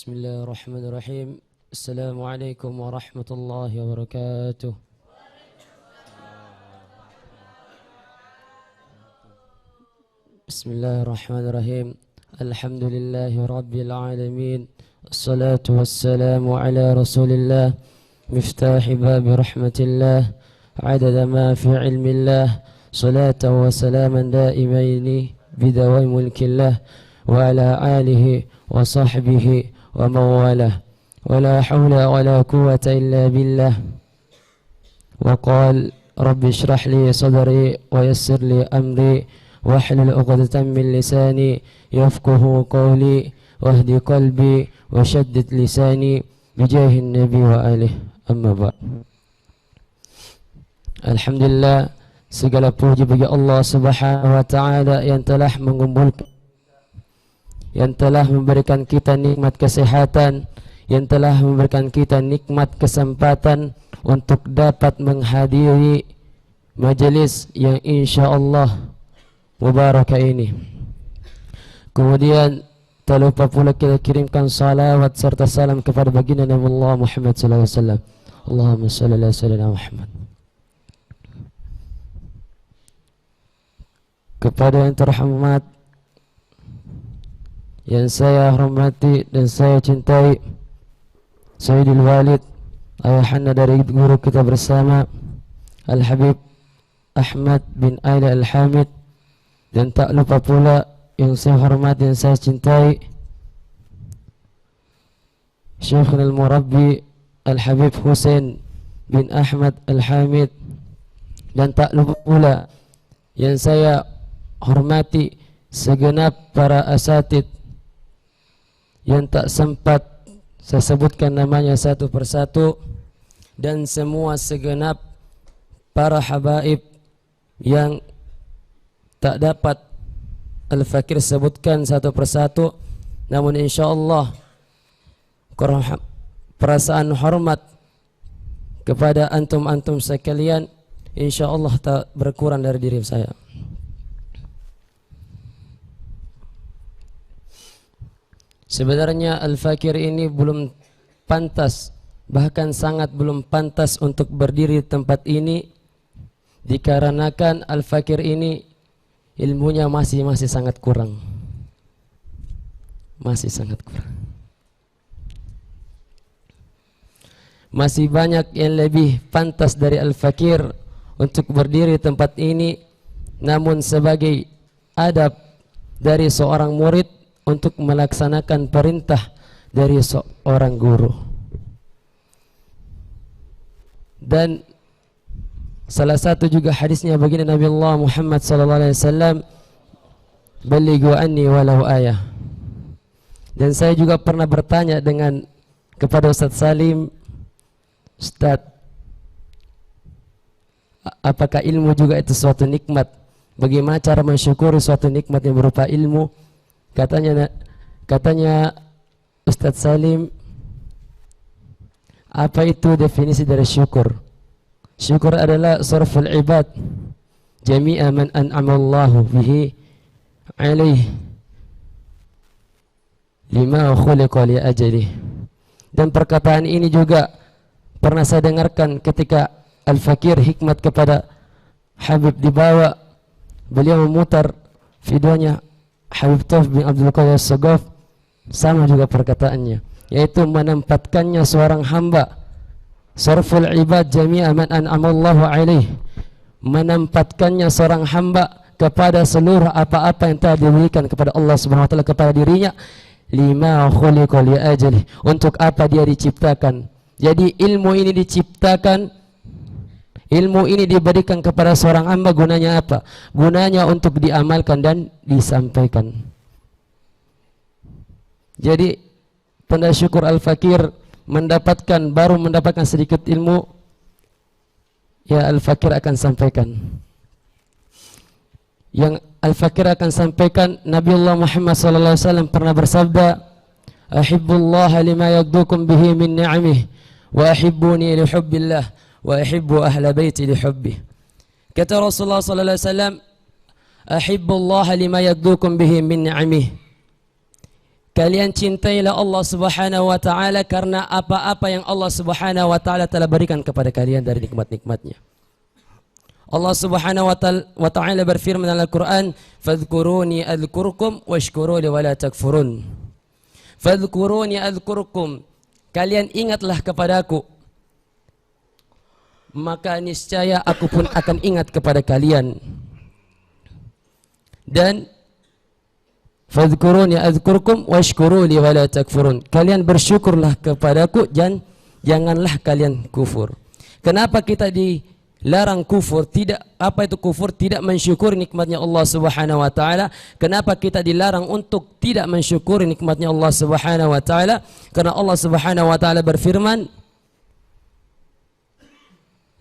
بسم الله الرحمن الرحيم. السلام عليكم ورحمة الله وبركاته. بسم الله الرحمن الرحيم. الحمد لله رب العالمين، الصلاة والسلام على رسول الله مفتاح باب رحمة الله عدد ما في علم الله، صلاة وسلاما دائمين بدوام ملك الله وعلى آله وصحبه ومن والاه، ولا حول ولا قوة إلا بالله. وقال رب اشرح لي صدري ويسر لي أمري واحلل عقدة من لساني يفقه قولي واهد قلبي وشدد لساني بجاه النبي وآله. Amma ba'd. Alhamdulillah, segala puji bagi Allah Subhanahu wa taala yang telah mengumpulkan, yang telah memberikan kita nikmat kesehatan, yang telah memberikan kita nikmat kesempatan untuk dapat menghadiri majelis yang insyaallah mubarakah ini. Kemudian tak lupa pula kita kirimkan salawat serta salam kepada baginda Nabi Allah Muhammad sallallahu alaihi wasallam. Allahumma shalli ala sayyidina Muhammad. Kepada yang terhormat, yang saya hormati dan saya cintai, Sayyidul Walid, ayahanda dari guru kita bersama, Al-Habib Ahmad bin Aila Al-Hamid, dan tak lupa pula yang saya hormati dan saya cintai, Syekhul Al-Murabbi Al-Habib Hussein bin Ahmad Al-Hamid, dan tak lupa pula yang saya hormati segenap para asatid yang tak sempat saya sebutkan namanya satu persatu, dan semua segenap para habaib yang tak dapat Al-Fakir sebutkan satu persatu, namun insyaallah perasaan hormat kepada antum-antum sekalian insyaallah tak berkurang dari diri saya. Sebenarnya Al-Fakir ini belum pantas, bahkan sangat belum pantas untuk berdiri di tempat ini, dikarenakan Al-Fakir ini ilmunya masih sangat kurang. Masih sangat kurang. Masih banyak yang lebih pantas dari Al-Fakir untuk berdiri di tempat ini, namun sebagai adab dari seorang murid untuk melaksanakan perintah dari seorang guru. Dan salah satu juga hadisnya baginda Nabi Allah Muhammad sallallahu alaihi wasallam, "Balighu anni walau ayah." Dan saya juga pernah bertanya kepada Ustaz Salim, "Ustaz, apakah ilmu juga itu suatu nikmat? Bagaimana cara mensyukuri suatu nikmat yang berupa ilmu?" Katanya Ustaz Salim, apa itu definisi dari syukur? Syukur adalah sarful ibad jami'a man an'amallahu bihi alaih lima khuliqa li ajali. Dan perkataan ini juga pernah saya dengarkan ketika Al-Fakir hikmat kepada Habib dibawa, beliau memutar videonya Habib Tauf bin Abdul Qadir As-Sagaf, sama juga perkataannya, yaitu menempatkannya seorang hamba, sarful ibad jami'a man an'amallahu alaih, menempatkannya seorang hamba kepada seluruh apa-apa yang telah diberikan kepada Allah Subhanahu wa taala kepada dirinya, lima khuliqa li ajali, untuk apa dia diciptakan. Jadi ilmu ini diciptakan, ilmu ini diberikan kepada seorang hamba, gunanya apa? Gunanya untuk diamalkan dan disampaikan. Jadi tanda syukur Al-Fakir baru mendapatkan sedikit ilmu, ya Al-Fakir akan sampaikan. Yang Al-Fakir akan sampaikan, Nabi Allah Muhammad sallallahu alaihi wasallam pernah bersabda, "Ahibbullah lima yaghdukum bihi min ni'amihi wa ahibbuni li hubbillah wa ahibbu ahla baiti li hubbi." Kata Rasulullah sallallahu alaihi wasallam, "Ahibbullah lima yaghdukum bihi min ni'amihi." kalian cintailah Allah Subhanahu wa taala karena apa-apa yang Allah Subhanahu wa taala telah berikan kepada kalian dari nikmat-nikmatnya. Allah Subhanahu wa taala berfirman dalam Al-Qur'an, "Fadhkuruni adzkurkum washkuruli wa la takfurun." Fadhkuruni adzkurkum, kalian ingatlah kepadaku, maka niscaya aku pun akan ingat kepada kalian. Dan fadhkuruni adzkurkum washkuruli wa la takfurun, kalian bersyukurlah kepadaku dan janganlah kalian kufur. Kenapa kita dilarang kufur? Tidak, apa itu kufur? Tidak mensyukuri nikmatnya Allah Subhanahu wa taala. Kenapa kita dilarang untuk tidak mensyukuri nikmatnya Allah Subhanahu wa taala? Karena Allah Subhanahu wa taala berfirman,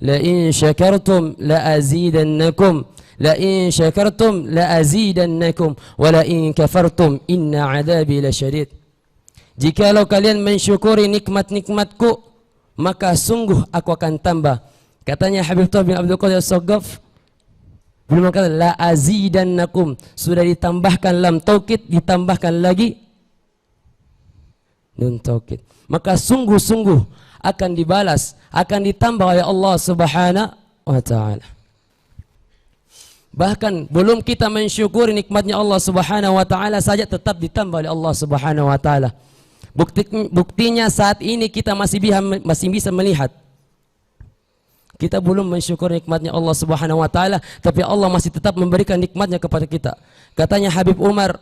la in syakartum la azidannakum, la in syakartum la azidannakum wa la in kafartum inna adzabi lasyadid. Jikalau kalian mensyukuri nikmat-nikmatku, maka sungguh aku akan tambah. Katanya Habib Tuh bin Abdul Qadir As-Saggaf, beliau berkata la azidannakum, sudah ditambahkan lam taukid, ditambahkan lagi nun taukid, maka sungguh-sungguh akan dibalas, akan ditambah oleh Allah Subhanahu wa taala. Bahkan belum kita mensyukuri nikmatnya Allah Subhanahu wa taala saja tetap ditambah oleh Allah Subhanahu wa taala. Buktinya saat ini kita masih bisa melihat. Kita belum mensyukuri nikmatnya Allah Subhanahu wa taala, tapi Allah masih tetap memberikan nikmatnya kepada kita. Katanya Habib Umar,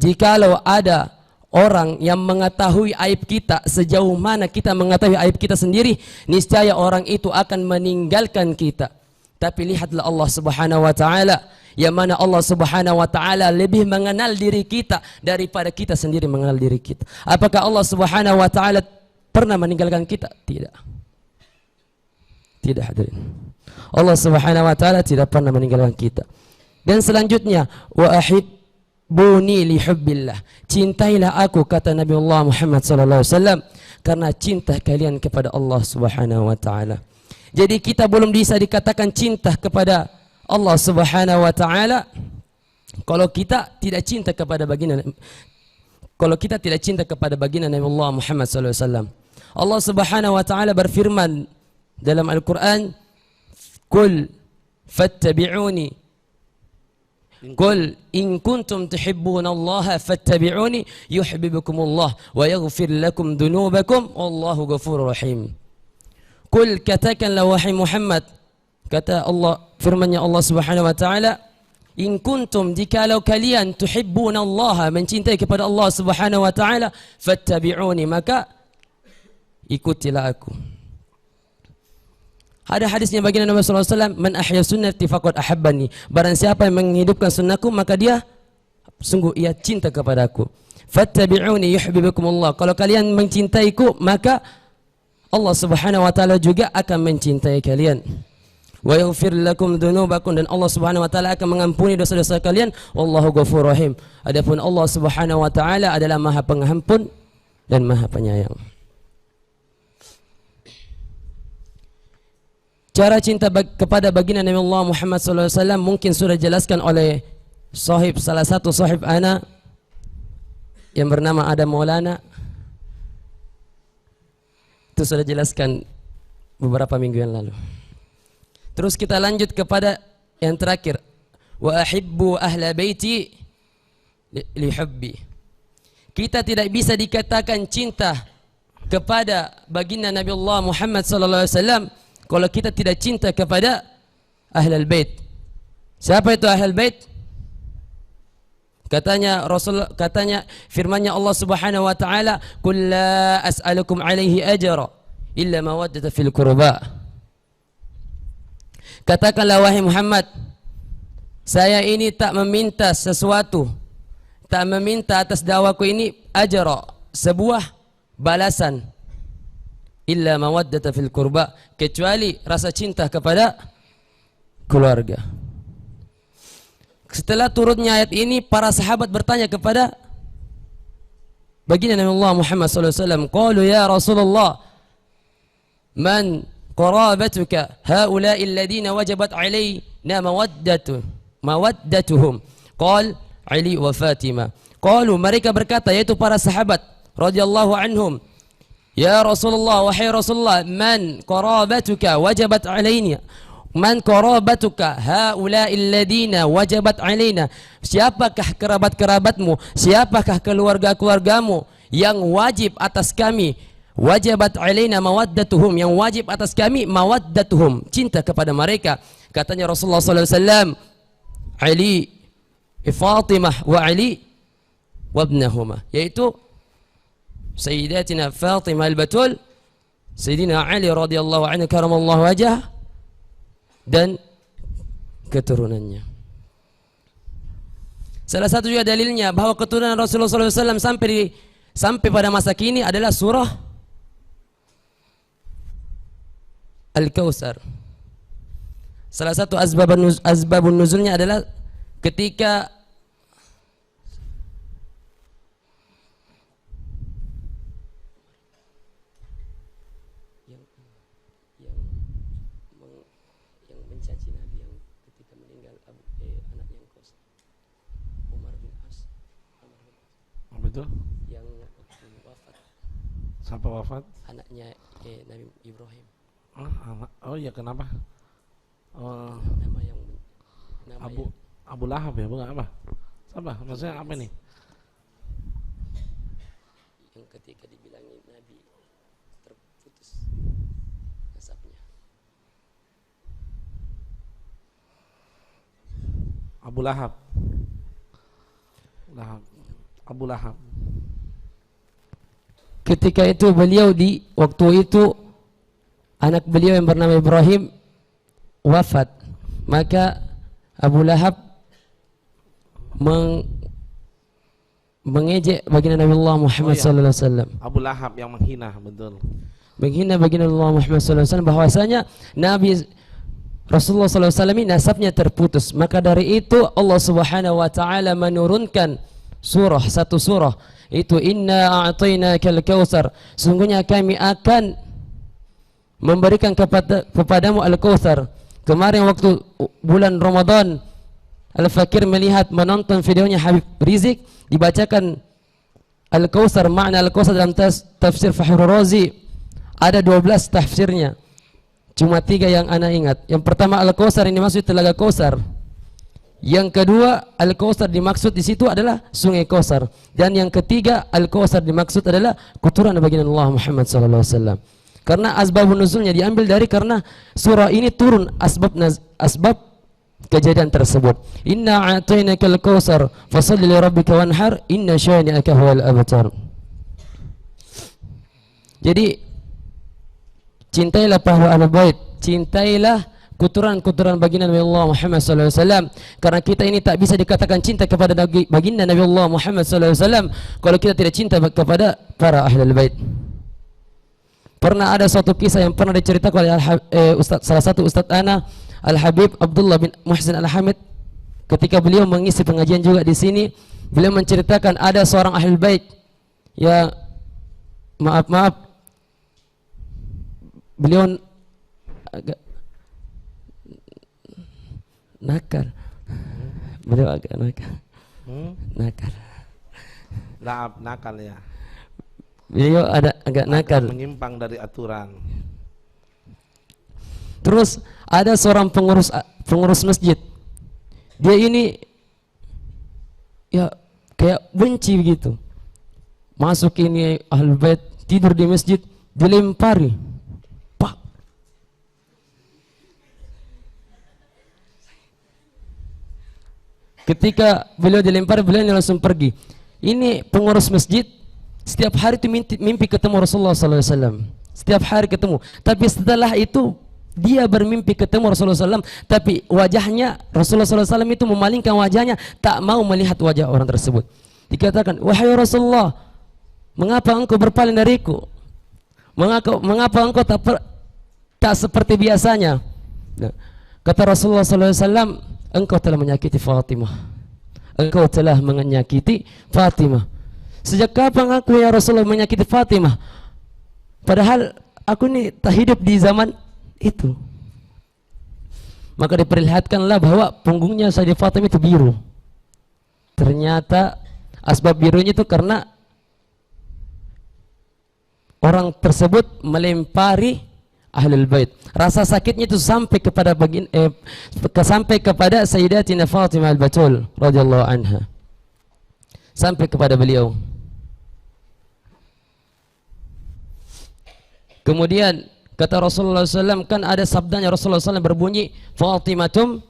jikalau ada orang yang mengetahui aib kita sejauh mana kita mengetahui aib kita sendiri, niscaya orang itu akan meninggalkan kita. Tapi lihatlah Allah Subhanahu wa taala, yang mana Allah Subhanahu wa taala lebih mengenal diri kita daripada kita sendiri mengenal diri kita. Apakah Allah Subhanahu wa taala pernah meninggalkan kita? Tidak. Tidak, hadirin. Allah Subhanahu wa taala tidak pernah meninggalkan kita. Dan selanjutnya, wa ahibbuni li hubbillah. Cintailah aku, kata Nabi Allah Muhammad sallallahu alaihi wasallam, karena cinta kalian kepada Allah Subhanahu wa taala. Jadi kita belum bisa dikatakan cinta kepada Allah Subhanahu wa taala kalau kita tidak cinta kepada baginda Nabi Allah Muhammad sallallahu alaihi wasallam. Allah Subhanahu wa taala berfirman dalam Al-Qur'an, "Qul fattabi'uni." Qul in kuntum tuhibbunallaha fattabi'uni yuhibbukumullah wa yaghfir lakum dhunubakum wallahu ghafurur rahim. Qul, katakanlah wahai Muhammad, kata Allah, firman-Nya Allah Subhanahu wa taala, in kuntum, jikalau kalian tuhibbunallaha, mencintai kepada Allah Subhanahu wa taala, fattabi'uni, maka ikutilah aku. Ada hadisnya baginda Nabi sallallahu alaihi wasallam, man ahya sunnati faqad ahabbani, barang siapa yang menghidupkan sunnahku maka dia sungguh ia cinta kepadaku. Fattabi'uni yuhibbukumullah, kalau kalian mencintaiku maka Allah Subhanahu wa taala juga akan mencintai kalian. Wa yaghfir lakum dzunubakum, dan Allah Subhanahu wa taala akan mengampuni dosa-dosa kalian. Wallahu ghafurur rahim. Adapun Allah Subhanahu wa taala adalah Maha Pengampun dan Maha Penyayang. Cara cinta kepada baginda Nabi Allah Muhammad sallallahu alaihi wasallam mungkin sudah dijelaskan oleh salah satu sahib ana yang bernama Adam Maulana. Itu sudah jelaskan beberapa minggu yang lalu. Terus kita lanjut kepada yang terakhir, wa ahibbu ahla baiti li hubbi. Kita tidak bisa dikatakan cinta kepada baginda Nabi Allah Muhammad sallallahu alaihi wasallam kalau kita tidak cinta kepada ahlul bait. Siapa itu ahlul bait? Katanya firman-Nya Allah Subhanahu wa taala, "Qul la as'alukum alaihi ajra illa mawaddata fil qurba." Katakanlah wahai Muhammad, saya ini tak meminta sesuatu, tak meminta atas dakwaku ini ajra, sebuah balasan, illa mawaddata fil qurba, kecuali rasa cinta kepada keluarga. Setelah turunnya ayat ini, para sahabat bertanya kepada baginda Nabi Allah Muhammad sallallahu alaihi wasallam, qalu ya Rasulullah, man qarabatuka haula'i alladhina wajabat alaina mawaddatuhum? Qal Ali wa Fatimah. Qalu, mereka berkata, yaitu para sahabat radhiyallahu anhum, ya Rasulullah, wahai Rasulullah, man qarabatuka wajabat alaina, man qarabatuka haula'il ladina wajabat alaina, siapakah kerabat-kerabatmu, siapakah keluarga-keluargamu yang wajib atas kami, wajabat alaina mawaddatuhum, yang wajib atas kami mawaddatuhum, cinta kepada mereka. Katanya Rasulullah sallallahu alaihi wasallam, Ali, Fatimah wa Ali wa ibnahuma, yaitu Sayyidatina Fatimah al-Batul, Sayyidina Ali radhiyallahu anhu karamallahu wajhah, dan keturunannya. Salah satu juga dalilnya bahwa keturunan Rasulullah SAW sampai pada masa kini adalah surah Al-Kautsar. Salah satu asbabun nuzulnya adalah ketika mencaci Nabi yang ketika meninggal anaknya yang kos Umar bin As. Apa itu? Yang wafat. Siapa wafat? Anaknya Nabi Ibrahim. Oh iya, kenapa? Nama yang Abu Lahab ya, bukan apa? Siapa? Maksudnya apa nih? Yang ketika dibilangi Nabi terputus nasabnya. Abu Lahab. Abu Lahab. Ketika itu beliau di waktu itu anak beliau yang bernama Ibrahim wafat, maka Abu Lahab mengejek baginda Nabi Allah Muhammad sallallahu alaihi wasallam. Abu Lahab yang menghina, betul. Menghina baginda Allah Muhammad sallallahu alaihi wasallam bahwasanya Nabi Rasulullah sallallahu alaihi wasallam nasabnya terputus. Maka dari itu Allah Subhanahu wa taala menurunkan satu surah itu, inna a'tainakal kautsar, sungguhnya kami akan memberikan kepadamu al-kautsar. Kemarin waktu bulan Ramadan, Al-Fakir melihat menonton videonya Habib Rizik, dibacakan Al-Kautsar, makna Al-Kautsar dalam tafsir Fahrul Razi ada 12 tafsirnya. Cuma 3 yang ana ingat. Yang pertama, Al-Kautsar ini maksud telaga Kautsar. Yang kedua, Al-Kautsar dimaksud di situ adalah Sungai Kautsar. Dan yang ketiga, Al-Kautsar dimaksud adalah keturunan baginda Allah Muhammad sallallahu alaihi wasallam. Karena asbabun nuzulnya diambil dari karena surah ini turun asbab kejadian tersebut. Inna a'tainakal kautsar fashalli li rabbika wanhar inna syani'aka huwal abtar. Jadi cintailah para ahlul bait, cintailah keturunan baginda Nabi Allah Muhammad sallallahu alaihi wasallam, karena kita ini tak bisa dikatakan cinta kepada baginda Nabi Allah Muhammad sallallahu alaihi wasallam kalau kita tidak cinta kepada para ahlul bait. Pernah ada suatu kisah yang pernah diceritakan oleh salah satu Ustadz ana, Al-Habib Abdullah bin Muhsin Al-Hamid, ketika beliau mengisi pengajian juga di sini. Beliau menceritakan ada seorang ahlul bait ya, maaf beliau agak nakal. Beliau agak nakal. Nakal ya. Beliau agak nakal, menyimpang dari aturan. Terus ada seorang pengurus masjid. Dia ini ya kayak benci begitu. Masuk ini ahlul bait, tidur di masjid, dilempari. Pak. Ketika beliau dilempari, beliau langsung pergi. Ini pengurus masjid setiap hari itu mimpi ketemu Rasulullah sallallahu alaihi wasallam. Setiap hari ketemu. Tapi setelah itu dia bermimpi ketemu Rasulullah SAW, tapi wajahnya Rasulullah SAW itu memalingkan wajahnya, tak mau melihat wajah orang tersebut. Dikatakan, wahai Rasulullah, mengapa engkau berpaling dariku? Mengapa engkau tak seperti biasanya? Nah, kata Rasulullah SAW, engkau telah menyakiti Fatimah. Engkau telah menyakiti Fatimah. Sejak kapan aku ya Rasulullah menyakiti Fatimah? Padahal aku ini tak hidup di zaman itu. Maka diperlihatkanlah bahwa punggungnya Sayyidah Fatimah itu biru. Ternyata Asbab birunya itu karena orang tersebut melempari ahlul bait. Rasa sakitnya itu sampai kepada sampai kepada Sayyidatina Fatimah al-Batul radhiyallahu anha. Sampai kepada beliau. Kemudian kata Rasulullah SAW, kan ada sabdanya Rasulullah SAW berbunyi, Fatimatum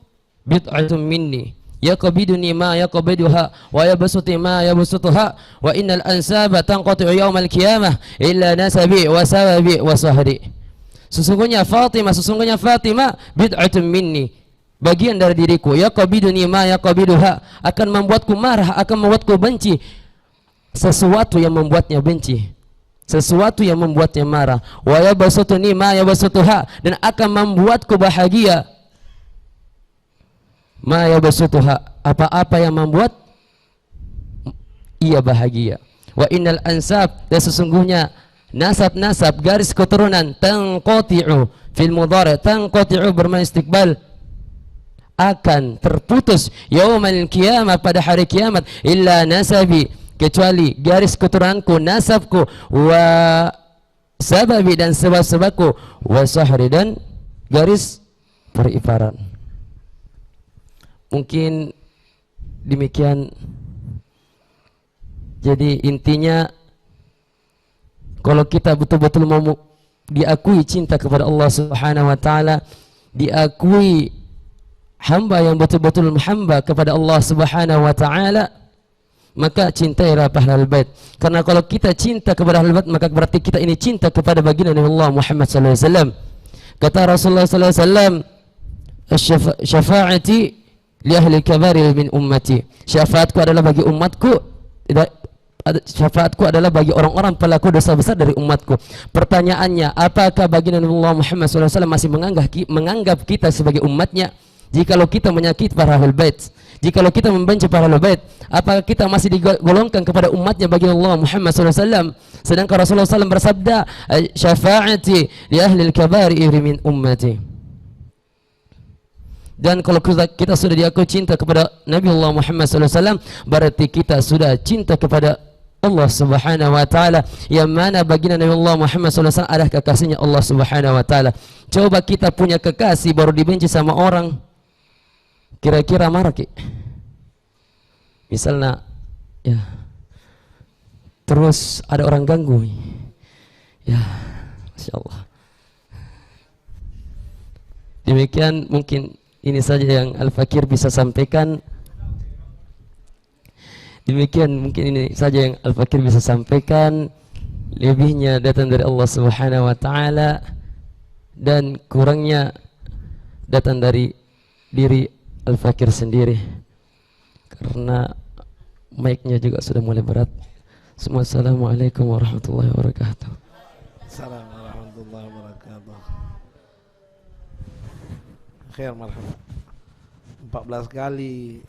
bid'atum minni, yaqbiduni ma yaqbiduha wa yabsutu ma yabsutuha wa innal ansaba tanqati'u yaumal qiyamah illa nasabi wa sababi wa sahri. Sesungguhnya Fatimah bid'atum minni, bagian dari diriku, yaqbiduni ma yaqbiduha, akan membuatku marah, akan membuatku benci sesuatu yang membuatnya benci, sesuatu yang membuatnya marah, wa yabsutuni ma yabsutuha, dan akan membuatku bahagia, ma yabsutuha, apa-apa yang membuat ia bahagia. Wa innal ansab, dan sesungguhnya nasab-nasab, garis keturunan, tanqati'u fil mudhari', tanqati'u bermakna istiqbal, akan terputus yaumal qiyamah, pada hari kiamat, illa nasabi, kecuali garis keturunanku, nasabku, wa sababi, dan sebab-sebabku, wa sahri, dan garis periparan. Mungkin demikian. Jadi intinya, kalau kita betul-betul mau diakui cinta kepada Allah Subhanahu wa taala, diakui hamba yang betul-betul hamba kepada Allah Subhanahu wa taala, maka cintailah ahlul bait. Karena kalau kita cinta kepada ahlul bait, maka berarti kita ini cinta kepada baginda Nabi Allah Muhammad sallallahu alaihi wasallam. Kata Rasulullah sallallahu alaihi wasallam, "Syafaati li ahli kabair min ummati." Syafaatku adalah bagi umatku, syafaatku adalah bagi orang-orang pelaku dosa besar dari umatku. Pertanyaannya, apakah baginda Nabi Allah Muhammad sallallahu alaihi wasallam masih menganggap kita sebagai umatnya? Jikalau kita menyakiti para ahlul bait, jikalau kita membenci para ahlul bait, apakah kita masih digolongkan kepada umatnya bagi Allah Muhammad SAW? Sedangkan Rasulullah SAW bersabda, syafaati li ahli al-kabair min ummati. Dan kalau kita sudah diakui cinta kepada Nabi Allah Muhammad SAW, berarti kita sudah cinta kepada Allah Subhanahu wa taala, yang mana baginda Nabi Allah Muhammad SAW adalah kekasihnya Allah Subhanahu wa taala. Coba kita punya kekasih baru dibenci sama orang, kira-kira marah ki? Misalnya, ya, terus ada orang ganggu, ya, Masya Allah. Demikian mungkin ini saja yang Al-Fakir bisa sampaikan. Demikian mungkin ini saja yang Al-Fakir bisa sampaikan. Lebihnya datang dari Allah Subhanahu wa taala, dan kurangnya datang dari diri Al-Fakir sendiri, karena mic-nya juga sudah mulai berat. Semua, assalamualaikum warahmatullahi wabarakatuh. Assalamualaikum warahmatullahi wabarakatuh. Khair, marhaba. 14 kali